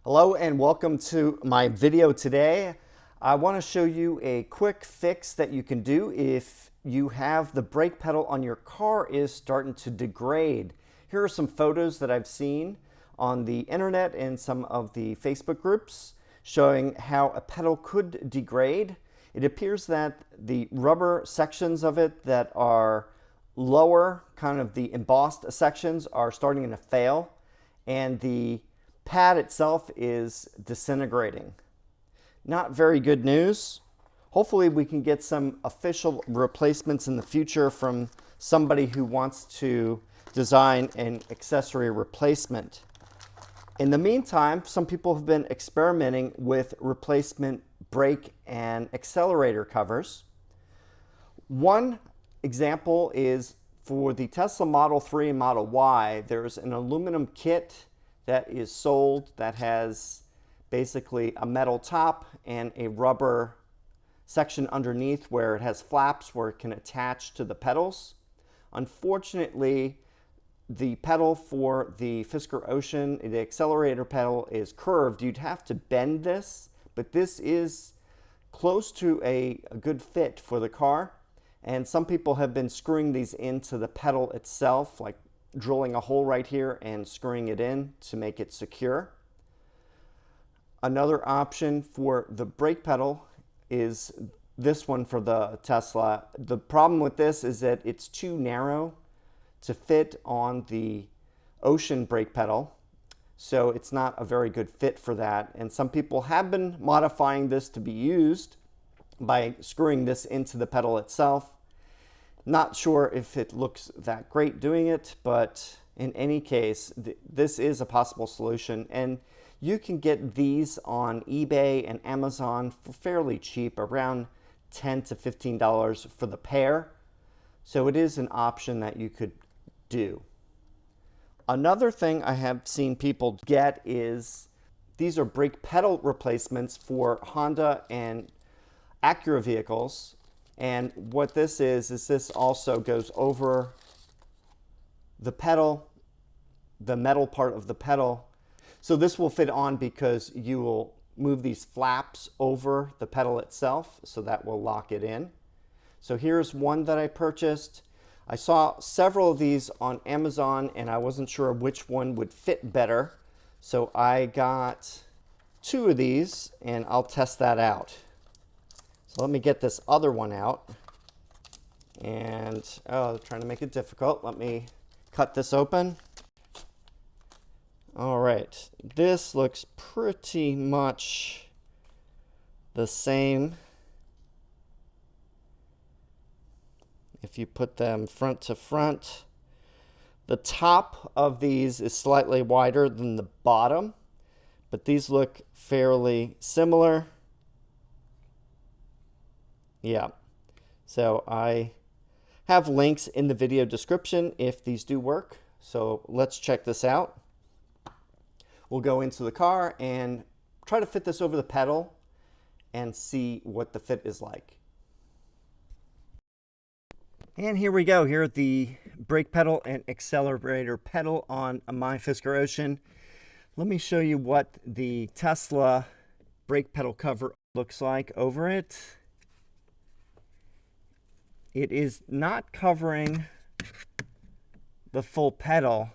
Hello and welcome to my video today. I want to show you a quick fix that you can do if you have the brake pedal on your car is starting to degrade. Here are some photos that I've seen on the internet and some of the Facebook groups showing how a pedal could degrade. It appears that the rubber sections of it that are lower, kind of the embossed sections, are starting to fail, and the pad itself is disintegrating. Not very good news. Hopefully we can get some official replacements in the future from somebody who wants to design an accessory replacement. In the meantime, some people have been experimenting with replacement brake and accelerator covers. One example is for the Tesla Model 3 and Model Y. There's an aluminum kit that is sold that has basically a metal top and a rubber section underneath where it has flaps where it can attach to the pedals. Unfortunately, the pedal for the Fisker Ocean, the accelerator pedal, is curved. You'd have to bend this, but this is close to a good fit for the car. And some people have been screwing these into the pedal itself, like drilling a hole right here and screwing it in to make it secure. Another option for the brake pedal is this one for the Tesla. The problem with this is that it's too narrow to fit on the Ocean brake pedal, so it's not a very good fit for that. And some people have been modifying this to be used by screwing this into the pedal itself. Not sure if it looks that great doing it, but in any case, this is a possible solution. And you can get these on eBay and Amazon for fairly cheap, around $10 to $15 for the pair. So it is an option that you could do. Another thing I have seen people get is these are brake pedal replacements for Honda and Acura vehicles. And what this is this also goes over the pedal, the metal part of the pedal. So this will fit on because you will move these flaps over the pedal itself, so that will lock it in. So here's one that I purchased. I saw several of these on Amazon and I wasn't sure which one would fit better. So I got two of these and I'll test that out. So let me get this other one out. And, oh, they're trying to make it difficult. Let me cut this open. All right, this looks pretty much the same. If you put them front to front, the top of these is slightly wider than the bottom, but these look fairly similar. Yeah, so I have links in the video description if these do work. So let's check this out. We'll go into the car and try to fit this over the pedal and see what the fit is like. And here we go. Here are the brake pedal and accelerator pedal on my Fisker Ocean. Let me show you what the Tesla brake pedal cover looks like over it. It is not covering the full pedal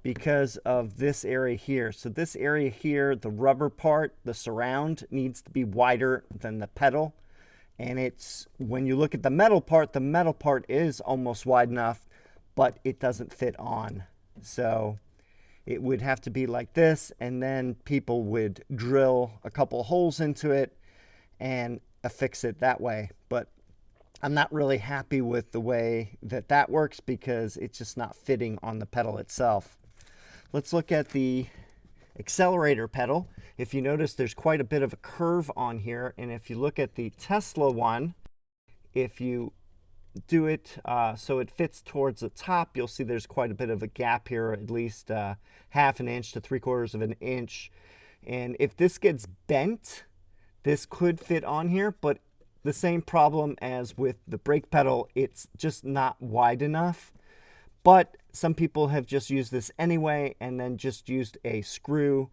because of this area here. So this area here, the rubber part, the surround, needs to be wider than the pedal. And it's, when you look at the metal part is almost wide enough, but it doesn't fit on. So it would have to be like this, and then people would drill a couple holes into it and affix it that way. But I'm not really happy with the way that that works because it's just not fitting on the pedal itself. Let's look at the accelerator pedal. If you notice, there's quite a bit of a curve on here. And if you look at the Tesla one, if you do it so it fits towards the top, you'll see there's quite a bit of a gap here, at least half an inch to 3/4 of an inch. And if this gets bent, this could fit on here, but the same problem as with the brake pedal, it's just not wide enough. But some people have just used this anyway and then just used a screw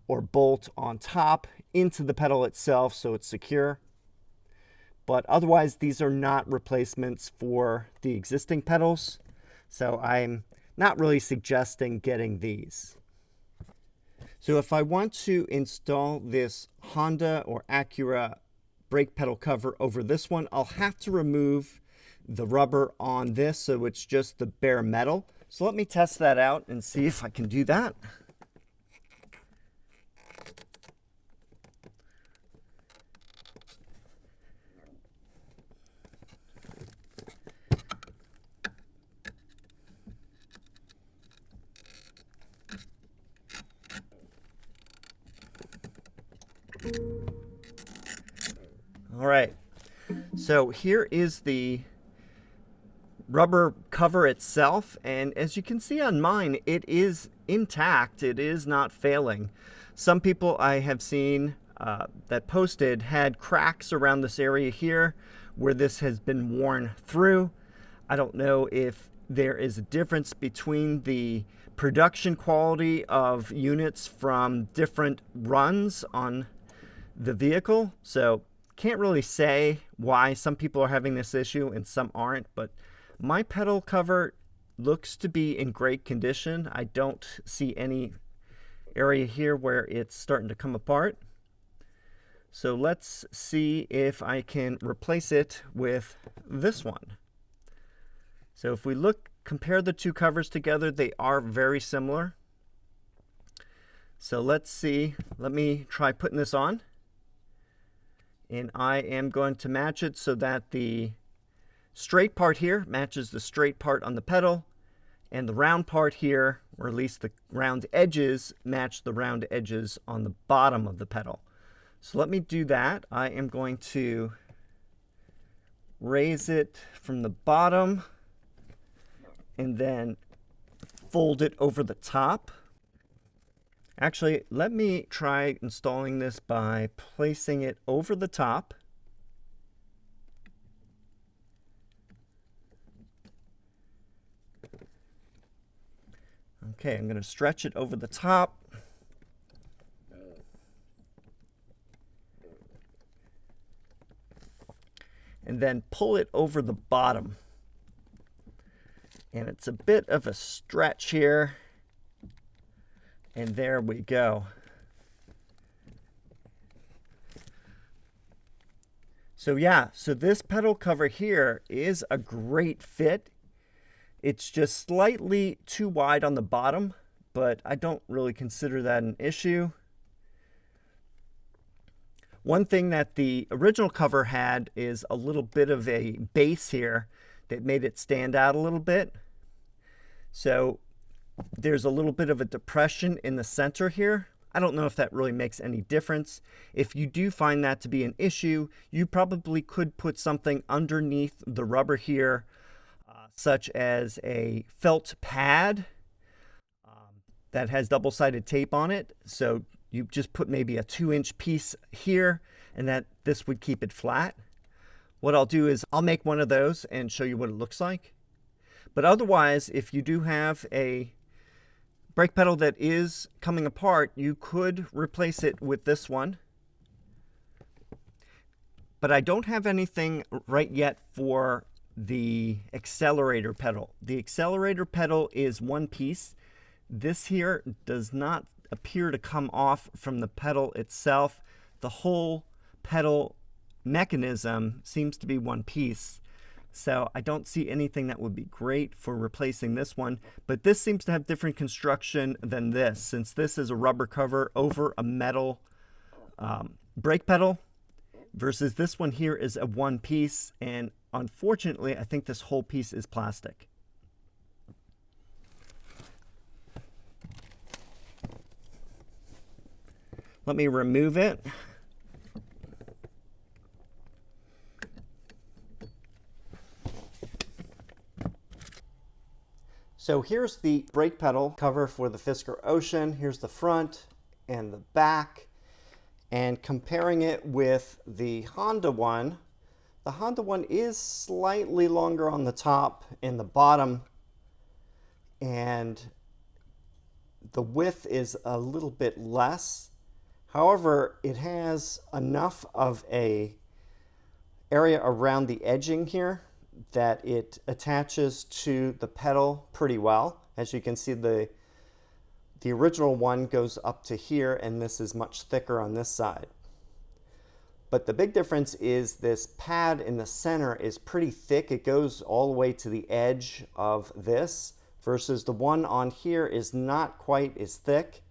or bolt on top into the pedal itself so it's secure. But otherwise, these are not replacements for the existing pedals, so I'm not really suggesting getting these. So if I want to install this Honda or Acura brake pedal cover over this one, I'll have to remove the rubber on this so it's just the bare metal. So let me test that out and see if I can do that. All right, so here is the rubber cover itself, and as you can see on mine, it is intact. It is not failing. Some people I have seen that posted had cracks around this area here where this has been worn through. I don't know if there is a difference between the production quality of units from different runs on the vehicle, so can't really say why some people are having this issue and some aren't, but my pedal cover looks to be in great condition. I don't see any area here where it's starting to come apart. So let's see if I can replace it with this one. So if we compare the two covers together, they are very similar. So let's see, let me try putting this on. And I am going to match it so that the straight part here matches the straight part on the pedal, and the round part here, or at least the round edges, match the round edges on the bottom of the pedal. So let me do that. I am going to raise it from the bottom and then fold it over the top. Actually, let me try installing this by placing it over the top. Okay, I'm going to stretch it over the top. And then pull it over the bottom. And it's a bit of a stretch here. And there we go. So yeah, so this pedal cover here is a great fit. It's just slightly too wide on the bottom, but I don't really consider that an issue. One thing that the original cover had is a little bit of a base here that made it stand out a little bit. So there's a little bit of a depression in the center here. I don't know if that really makes any difference. If you do find that to be an issue, you probably could put something underneath the rubber here, such as a felt pad that has double-sided tape on it. So you just put maybe a 2-inch piece here, and this would keep it flat. What I'll do is I'll make one of those and show you what it looks like. But otherwise, if you do have a brake pedal that is coming apart, you could replace it with this one. But I don't have anything right yet for the accelerator pedal. The accelerator pedal is one piece. This here does not appear to come off from the pedal itself. The whole pedal mechanism seems to be one piece. So I don't see anything that would be great for replacing this one, but this seems to have different construction than this, since this is a rubber cover over a metal brake pedal, versus this one here is a one piece, and unfortunately I think this whole piece is plastic. Let me remove it. So here's the brake pedal cover for the Fisker Ocean. Here's the front and the back. And comparing it with the Honda one is slightly longer on the top and the bottom. And The width is a little bit less. However, it has enough of a area around the edging here that it attaches to the pedal pretty well. As you can see, the original one goes up to here, and this is much thicker on this side. But the big difference is this pad in the center is pretty thick. It goes all the way to the edge of this, versus the one on here is not quite as thick.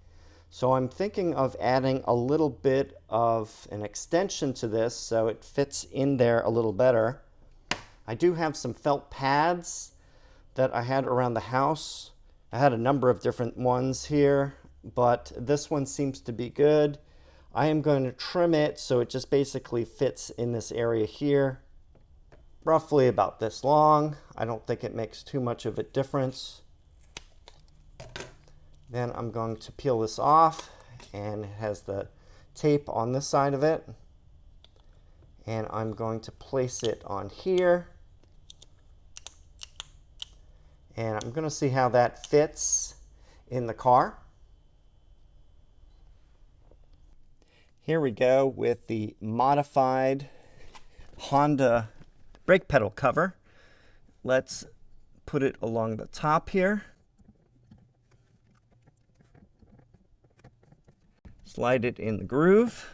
So I'm thinking of adding a little bit of an extension to this so it fits in there a little better. I do have some felt pads that I had around the house. I had a number of different ones here, but this one seems to be good. I am going to trim it so it just basically fits in this area here, roughly about this long. I don't think it makes too much of a difference. Then I'm going to peel this off, and it has the tape on this side of it. And I'm going to place it on here. And I'm going to see how that fits in the car. Here we go with the modified Honda brake pedal cover. Let's put it along the top here. Slide it in the groove.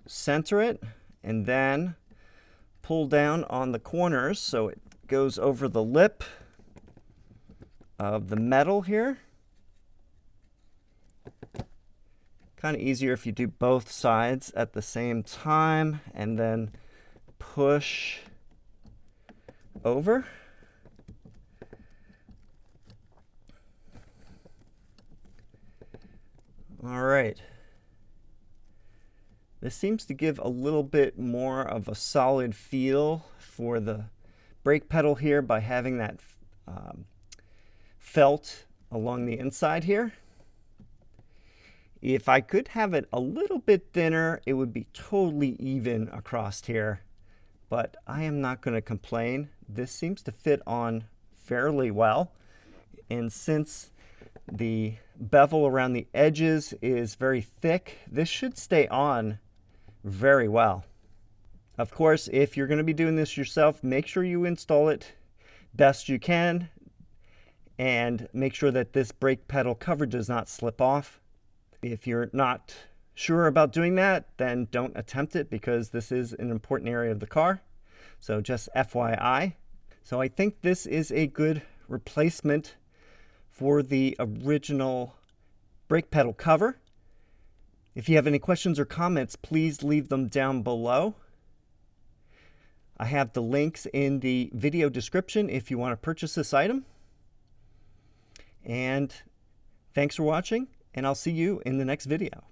Center it, and then pull down on the corners so it goes over the lip of the metal here. Kind of easier if you do both sides at the same time, and then push over. All right. This seems to give a little bit more of a solid feel for the brake pedal here by having that felt along the inside here. If I could have it a little bit thinner, it would be totally even across here, but I am not going to complain. This seems to fit on fairly well, and since the bevel around the edges is very thick, this should stay on very well. Of course, if you're going to be doing this yourself, make sure you install it best you can, and make sure that this brake pedal cover does not slip off. If you're not sure about doing that, then don't attempt it, because this is an important area of the car. So just FYI. So I think this is a good replacement for the original brake pedal cover. If you have any questions or comments, please leave them down below. I have the links in the video description if you want to purchase this item. And thanks for watching, and I'll see you in the next video.